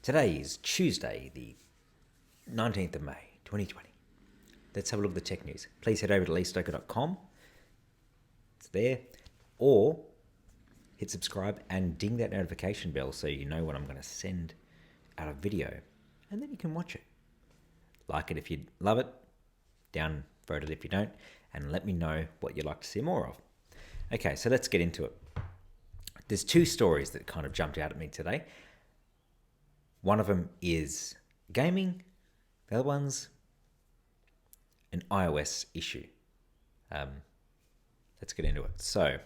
Today is Tuesday, the 19th of May, 2020. Let's have a look at the tech news. Please head over to leestoker.com. It's there. Or hit subscribe and ding that notification bell so you know when I'm going to send out a video. And then you can watch it. Like it if you love it. Downvote it if you don't. And let me know what you'd like to see more of. Okay, so let's get into it. There's two stories that kind of jumped out at me today. One of them is gaming. The other one's an iOS issue. Let's get into it. So,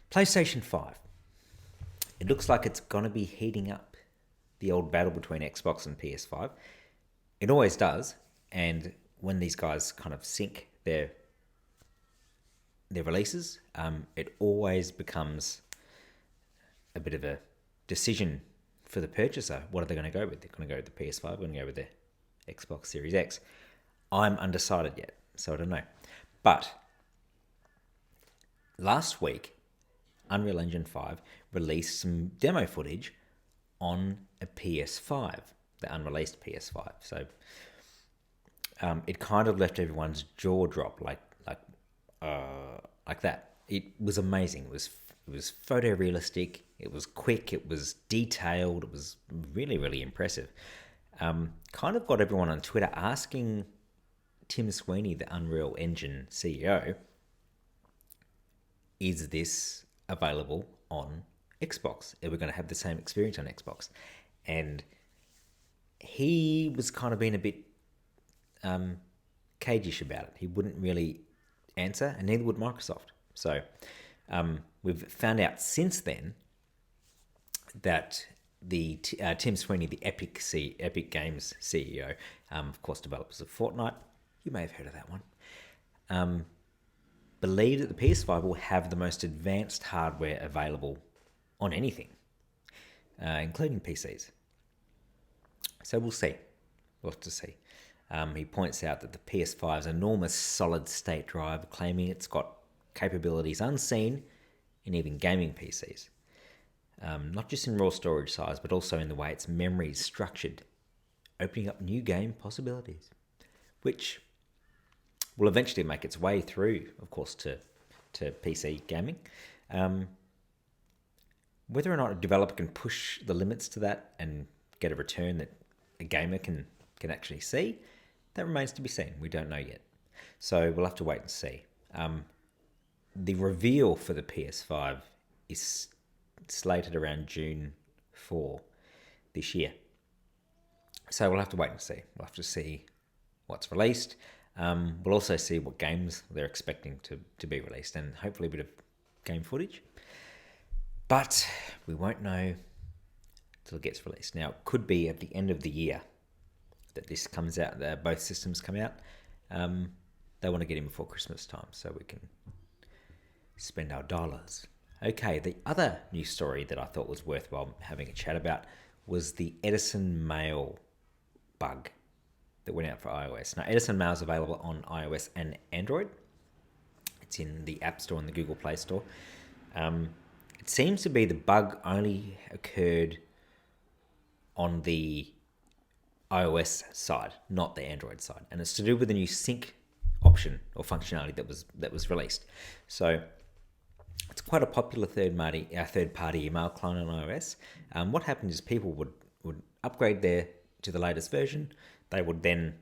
PlayStation 5. It looks like it's going to be heating up the old battle between Xbox and PS5. It always does. And when these guys kind of sync their releases, it always becomes a bit of a decision for the purchaser. What are they going to go with? They're going to go with the PS5, they're going to go with the Xbox Series X. I'm undecided yet, so I don't know. But last week, Unreal Engine 5 released some demo footage on a PS5, the unreleased PS5. So it kind of left everyone's jaw drop like that. It was amazing. It was photorealistic. It was quick. It was detailed. It was really, really impressive. Kind of got everyone on Twitter asking Tim Sweeney, the Unreal Engine CEO, is this available on Xbox? Are we going to have the same experience on Xbox? And he was kind of being a bit cageish about it. He wouldn't really answer, and neither would Microsoft. So we've found out since then that the Tim Sweeney, the Epic Games CEO, of course, developers of Fortnite, you may have heard of that one, believe that the PS5 will have the most advanced hardware available on anything, including PCs. So we'll see. We'll have to see. He points out that the PS5's enormous solid-state drive, claiming it's got capabilities unseen in even gaming PCs. Not just in raw storage size, but also in the way its memory is structured, opening up new game possibilities, which will eventually make its way through, of course, to PC gaming. Whether or not a developer can push the limits to that and get a return that a gamer can actually see, that remains to be seen. We don't know yet. So we'll have to wait and see. The reveal for the PS5 is slated around June 4 this year. So we'll have to wait and see. We'll have to see what's released. We'll also see what games they're expecting to be released, and hopefully a bit of game footage. But we won't know until it gets released. Now, it could be at the end of the year that this comes out, that both systems come out. They want to get in before Christmas time so we can spend our dollars. Okay, the other news story that I thought was worthwhile having a chat about was the Edison Mail bug that went out for iOS. Now, Edison Mail is available on iOS and Android. It's in the App Store and the Google Play Store. It seems to be the bug only occurred on the iOS side, not the Android side, and it's to do with the new sync option or functionality that was released. So it's quite a popular third-party email client on iOS. What happened is people would upgrade to the latest version. They would then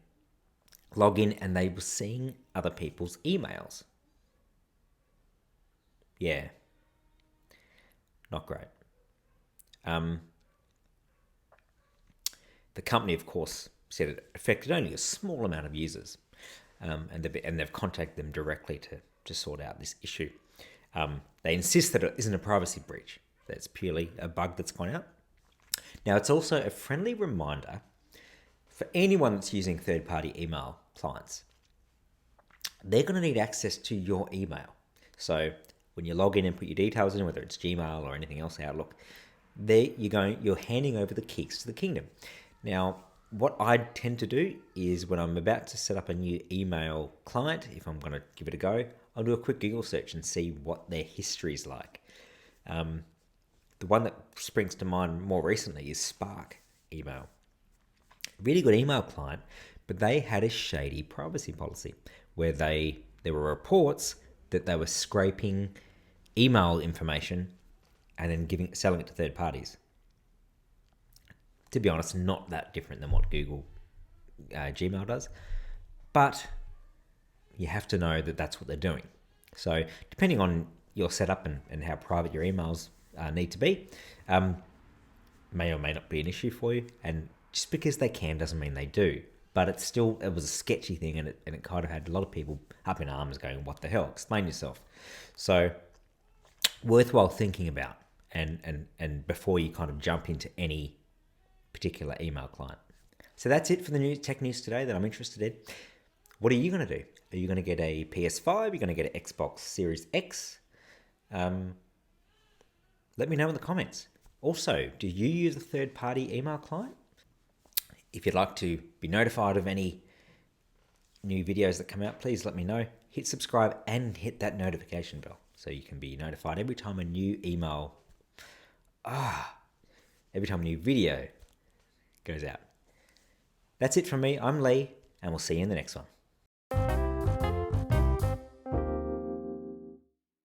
log in and they were seeing other people's emails. Yeah, not great. The company, of course, said it affected only a small amount of users, and they've contacted them directly to sort out this issue. They insist that it isn't a privacy breach, that it's purely a bug that's gone out. Now, it's also a friendly reminder for anyone that's using third-party email clients. They're going to need access to your email. So when you log in and put your details in, whether it's Gmail or anything else, Outlook, you're handing over the keys to the kingdom. Now, what I tend to do is when I'm about to set up a new email client, if I'm going to give it a go, I'll do a quick Google search and see what their history is like. The one that springs to mind more recently is Spark Email. Really good email client, but they had a shady privacy policy where there were reports that they were scraping email information and then selling it to third parties. To be honest, not that different than what Google Gmail does, but you have to know that that's what they're doing. So depending on your setup and how private your emails need to be, may or may not be an issue for you. And just because they can doesn't mean they do. But it was a sketchy thing, and it kind of had a lot of people up in arms going, what the hell? Explain yourself. So worthwhile thinking about and before you kind of jump into any particular email client. So that's it for the tech news today that I'm interested in. What are you going to do? Are you going to get a PS5? Are you going to get an Xbox Series X? Let me know in the comments. Also, do you use a third-party email client? If you'd like to be notified of any new videos that come out, please let me know. Hit subscribe and hit that notification bell so you can be notified every time a new every time a new video goes out. That's it from me. I'm Lee, and we'll see you in the next one.